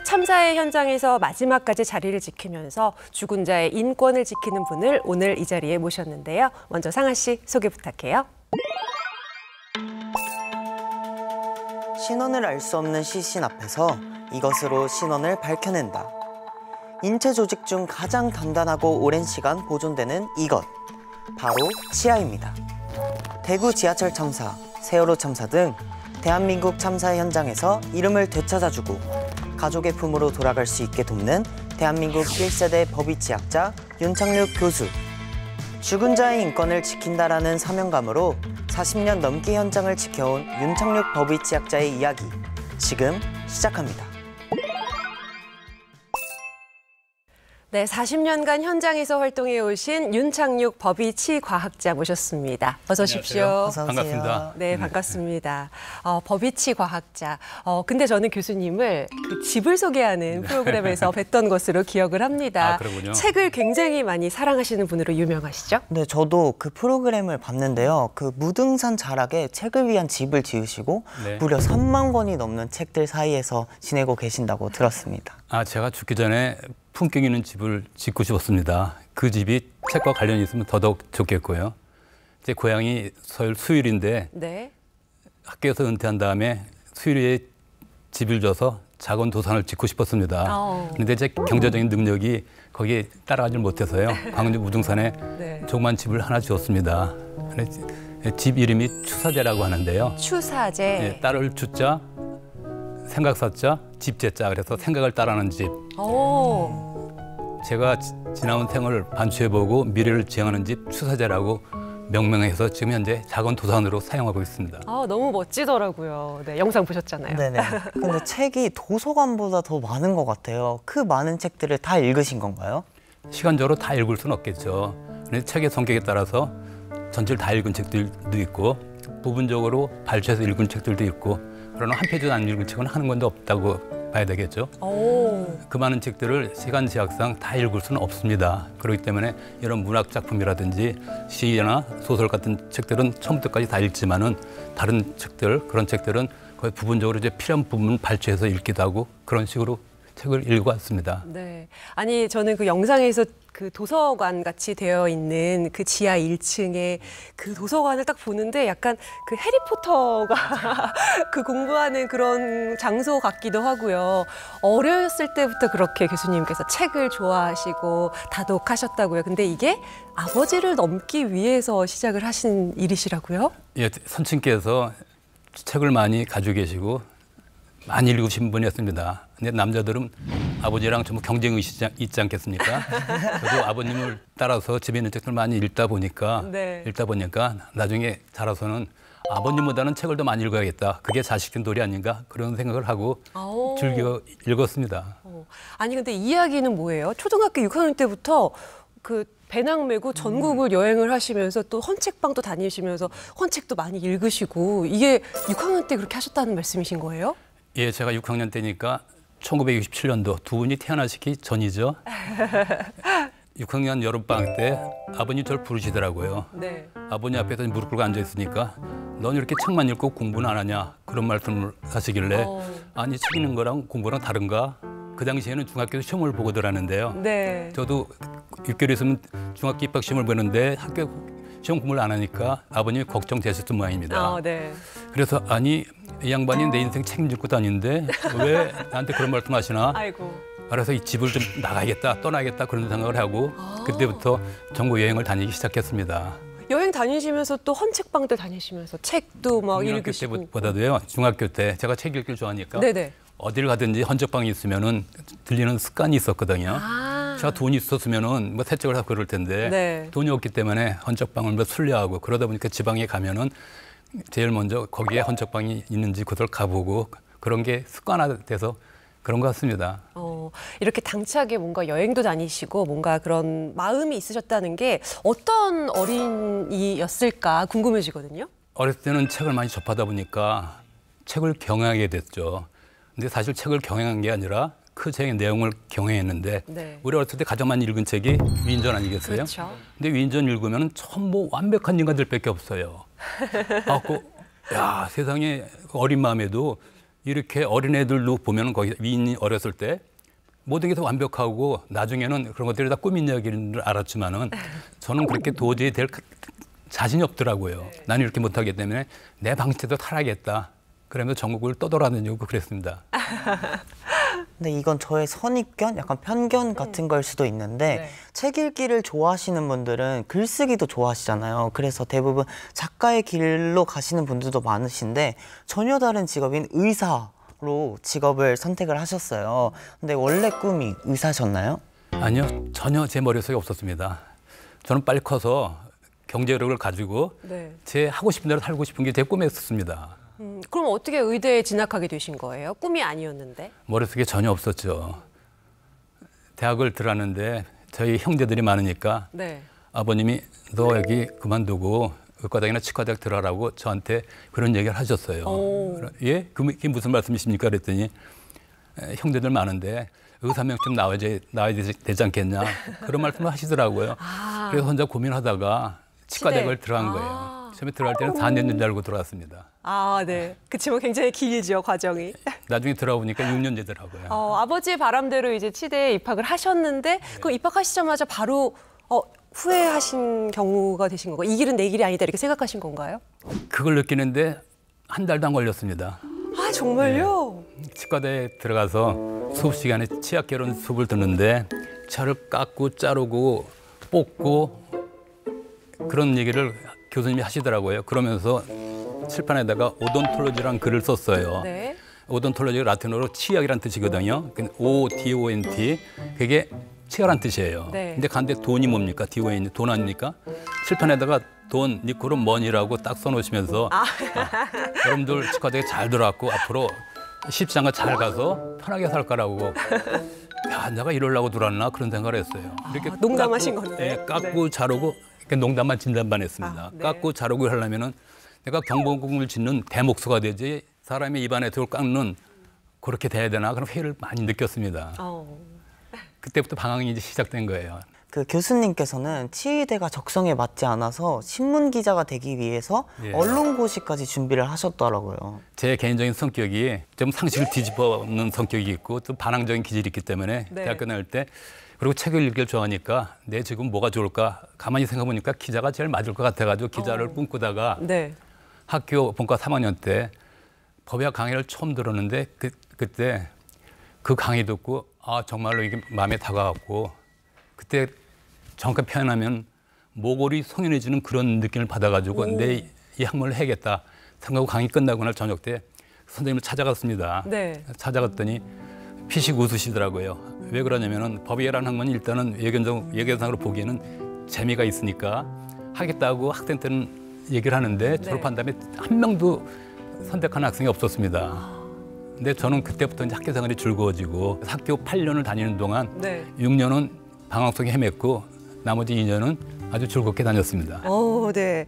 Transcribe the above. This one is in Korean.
참사의 현장에서 마지막까지 자리를 지키면서 죽은 자의 인권을 지키는 분을 오늘 이 자리에 모셨는데요. 먼저 상아 씨 소개 부탁해요. 신원을 알 수 없는 시신 앞에서 이것으로 신원을 밝혀낸다. 인체 조직 중 가장 단단하고 오랜 시간 보존되는 이것, 바로 치아입니다. 대구 지하철 참사, 세월호 참사 등 대한민국 참사 현장에서 이름을 되찾아주고 가족의 품으로 돌아갈 수 있게 돕는 대한민국 1세대 법의치학자 윤창륙 교수. 죽은 자의 인권을 지킨다라는 사명감으로 40년 넘게 현장을 지켜온 윤창륙 법의치학자의 이야기, 지금 시작합니다. 네, 40년간 현장에서 활동해 오신 윤창륙 법의치과학자 모셨습니다. 어서 오십시오. 어서 오세요. 반갑습니다. 네, 반갑습니다. 법의치과학자. 근데 저는 교수님을 그 집을 소개하는 프로그램에서 뵀던 것으로 기억을 합니다. 아, 그러군요. 책을 굉장히 많이 사랑하시는 분으로 유명하시죠? 네, 저도 그 프로그램을 봤는데요. 그 무등산 자락에 책을 위한 집을 지으시고 네. 무려 3만 권이 넘는 책들 사이에서 지내고 계신다고 들었습니다. 제가 죽기 전에 품격 있는 집을 짓고 싶었습니다. 그 집이 책과 관련이 있으면 더더욱 좋겠고요. 제 고향이 서울 수유리인데 네. 학교에서 은퇴한 다음에 수유리에 집을 줘서 작은 도산을 짓고 싶었습니다. 그런데 제 경제적인 능력이 거기에 따라가지 못해서요. 광주 무등산에 네. 조그만 집을 하나 지었습니다. 집 이름이 추사제라고 하는데요. 추사제. 네, 딸을 추자, 생각사자, 집제자. 그래서 생각을 따라하는 집. 오. 제가 지나온 생을 반추해보고 미래를 지향하는 집 추사제라고 명명해서 지금 현재 작은 도산으로 사용하고 있습니다. 너무 멋지더라고요. 네, 영상 보셨잖아요. 네네. 근데 책이 도서관보다 더 많은 것 같아요. 그 많은 책들을 다 읽으신 건가요? 시간적으로 다 읽을 수는 없겠죠. 그런데 책의 성격에 따라서 전체를 다 읽은 책들도 있고 부분적으로 발췌해서 읽은 책들도 있고 그러나 한 페이지도 안 읽은 책은 한 권도 없다고 봐야 되겠죠. 그 많은 책들을 시간 제약상 다 읽을 수는 없습니다. 그렇기 때문에 이런 문학 작품이라든지 시나 소설 같은 책들은 처음부터까지 다 읽지만은 다른 책들, 그런 책들은 거의 부분적으로 이제 필요한 부분 발췌해서 읽기도 하고 그런 식으로 책을 읽어왔습니다. 네. 아니, 저는 그 영상에서 그 도서관 같이 되어 있는 그 지하 1층에 그 도서관을 딱 보는데 약간 그 해리포터가 그 공부하는 그런 장소 같기도 하고요. 어렸을 때부터 그렇게 교수님께서 책을 좋아하시고 다독하셨다고요. 근데 이게 아버지를 넘기 위해서 시작을 하신 일이시라고요? 예, 선친께서 책을 많이 가지고 계시고 많이 읽으신 분이었습니다. 근데 남자들은 아버지랑 좀 경쟁의식이 있지 않겠습니까? 저도 아버님을 따라서 집에 있는 책들 많이 읽다 보니까 나중에 자라서는 아버님보다는 책을 더 많이 읽어야겠다. 그게 자식된 도리 아닌가? 그런 생각을 하고 즐겨 읽었습니다. 아니, 근데 이야기는 뭐예요? 초등학교 6학년 때부터 그 배낭 메고 전국을 여행을 하시면서 또 헌책방도 다니시면서 헌책도 많이 읽으시고 이게 6학년 때 그렇게 하셨다는 말씀이신 거예요? 예, 제가 6학년 때니까 1967년도 두 분이 태어나시기 전이죠. 6학년 여름방학 때 아버님 저를 부르시더라고요. 네. 아버님 앞에서 무릎 꿇고 앉아 있으니까 넌 이렇게 책만 읽고 공부는 안 하냐 그런 말씀을 하시길래 아니 책 읽는 거랑 공부랑 다른가? 그 당시에는 중학교 시험을 보고들 하는데요. 네. 저도 6개월 있으면 중학교 입학 시험을 보는데 학교 시험 공부를 안 하니까 아버님이 걱정되셨던 모양입니다. 네. 그래서 아니 이 양반이 내 인생 책임질 것도 아닌데 왜 나한테 그런 말씀 하시나? 아이고. 그래서 이 집을 좀 나가야겠다, 떠나야겠다 그런 생각을 하고 그때부터 전국 여행을 다니기 시작했습니다. 여행 다니시면서 또 헌책방들 다니시면서 책도 막 중학교 읽으시고. 때보다도요. 중학교 때 제가 책 읽기를 좋아하니까 네네. 어디를 가든지 헌책방이 있으면은 들리는 습관이 있었거든요. 제가 돈이 있었으면은 뭐 새 책을 사고 그럴 텐데 네. 돈이 없기 때문에 헌책방을 뭐 순례하고 그러다 보니까 지방에 가면은 제일 먼저 거기에 헌책방이 있는지 그걸 가보고 그런 게 습관화돼서 그런 것 같습니다. 이렇게 당차게 뭔가 여행도 다니시고 뭔가 그런 마음이 있으셨다는 게 어떤 어린이였을까 궁금해지거든요. 어렸을 때는 책을 많이 접하다 보니까 책을 경외하게 됐죠. 근데 사실 책을 경외한 게 아니라 그 책의 내용을 경외했는데 네. 우리 어렸을 때 가장 많이 읽은 책이 위인전 아니겠어요? 그렇죠. 근데 위인전 읽으면 전부 완벽한 인간들밖에 없어요. 야, 세상에 어린 마음에도 이렇게 어린애들도 보면 거기 위인이 어렸을 때 모든 게 다 완벽하고 나중에는 그런 것들이 다 꿈인 이야기인 줄 알았지만은 저는 그렇게 도저히 될 자신이 없더라고요. 나는 이렇게 못하기 때문에 내 방식대로 살아야겠다. 그러면서 전국을 떠돌아다니고 그랬습니다. 근데 이건 저의 선입견, 약간 편견 같은 걸 수도 있는데 네. 책 읽기를 좋아하시는 분들은 글쓰기도 좋아하시잖아요. 그래서 대부분 작가의 길로 가시는 분들도 많으신데 전혀 다른 직업인 의사로 직업을 선택을 하셨어요. 근데 원래 꿈이 의사셨나요? 아니요, 전혀 제 머릿속에 없었습니다. 저는 빨리 커서 경제력을 가지고 네. 제 하고 싶은 대로 살고 싶은 게 제 꿈이었습니다. 그럼 어떻게 의대에 진학하게 되신 거예요? 꿈이 아니었는데? 머릿속에 전혀 없었죠. 대학을 들어갔는데 저희 형제들이 많으니까 네. 아버님이 너 여기 그만두고 의과대학이나 치과대학 들어가라고 저한테 그런 얘기를 하셨어요. 예? 그게 무슨 말씀이십니까? 그랬더니 형제들 많은데 의사 명증 나와야 되지 않겠냐 그런 말씀을 하시더라고요. 그래서 혼자 고민하다가 치과대학을 들어간 거예요. 처음에 들어갈 때는 4년 전 줄 알고 들어갔습니다. 아, 네. 그치만 굉장히 길죠, 과정이. 나중에 들어보니까 6년 되더라고요. 아버지의 바람대로 이제 치대에 입학을 하셨는데, 그럼 입학하시자마자 바로 후회하신 경우가 되신 건가요? 이 길은 내 길이 아니다, 이렇게 생각하신 건가요? 그걸 느끼는데 한 달도 안 걸렸습니다. 아, 정말요? 치과대에 들어가서 수업 시간에 치아 개론 수업을 듣는데 차를 깎고 자르고 뽑고 그런 얘기를 교수님이 하시더라고요. 그러면서 칠판에다가 오돈톨로지라는 글을 썼어요. 네. 오돈톨로지가 라틴어로 치약이란 뜻이거든요. O-D-O-N-T. 그게 치아란 뜻이에요. 네. 근데 간데 돈이 뭡니까? D-O-N, 돈 아닙니까? 칠판에다가 돈, 니코로 머니라고 딱 써놓으시면서 여러분들 치과대에 잘 들어왔고 앞으로 십상을 잘 가서 편하게 살 거라고. 야, 내가 이러려고 들어왔나? 그런 생각을 했어요. 이렇게 농담하신 깎고, 건데. 예, 깎고 자르고 이렇게 농담만 진담만 했습니다. 네. 깎고 자르고 하려면은 내가 경복궁을 짓는 대목수가 되지 사람의 입안에 들어 깎는 그렇게 돼야 되나 그런 회의를 많이 느꼈습니다. 그때부터 방황이 이제 시작된 거예요. 그 교수님께서는 치의대가 적성에 맞지 않아서 신문 기자가 되기 위해서 예. 언론고시까지 준비를 하셨더라고요. 제 개인적인 성격이 좀 상식을 뒤집어놓는 성격이 있고 또 반항적인 기질이 있기 때문에 네. 대학교 다닐 때 그리고 책을 읽기를 좋아하니까 내 지금 뭐가 좋을까 가만히 생각해보니까 기자가 제일 맞을 것 같아가지고 기자를 꿈꾸다가 네. 학교 본과 3학년 때 법학 강의를 처음 들었는데 그때 그 강의 듣고 아 정말로 이게 마음에 다가갔고 그때 정확히 표현하면 모골이 송연해지는 그런 느낌을 받아가지고 내 이 학문을 해야겠다 생각하고 강의 끝나고 날 저녁 때 선생님을 찾아갔습니다. 네. 찾아갔더니 피식 웃으시더라고요. 왜 그러냐면은 법의라는 학문이 일단은 예견상으로 보기에는 재미가 있으니까 하겠다고 학생 때는 얘기를 하는데 졸업한 다음에 한 명도 선택한 학생이 없었습니다. 근데 저는 그때부터 이제 학교 생활이 즐거워지고 학교 8년을 다니는 동안 네. 6년은 방황 속에 헤맸고 나머지 2년은 아주 즐겁게 다녔습니다. 네.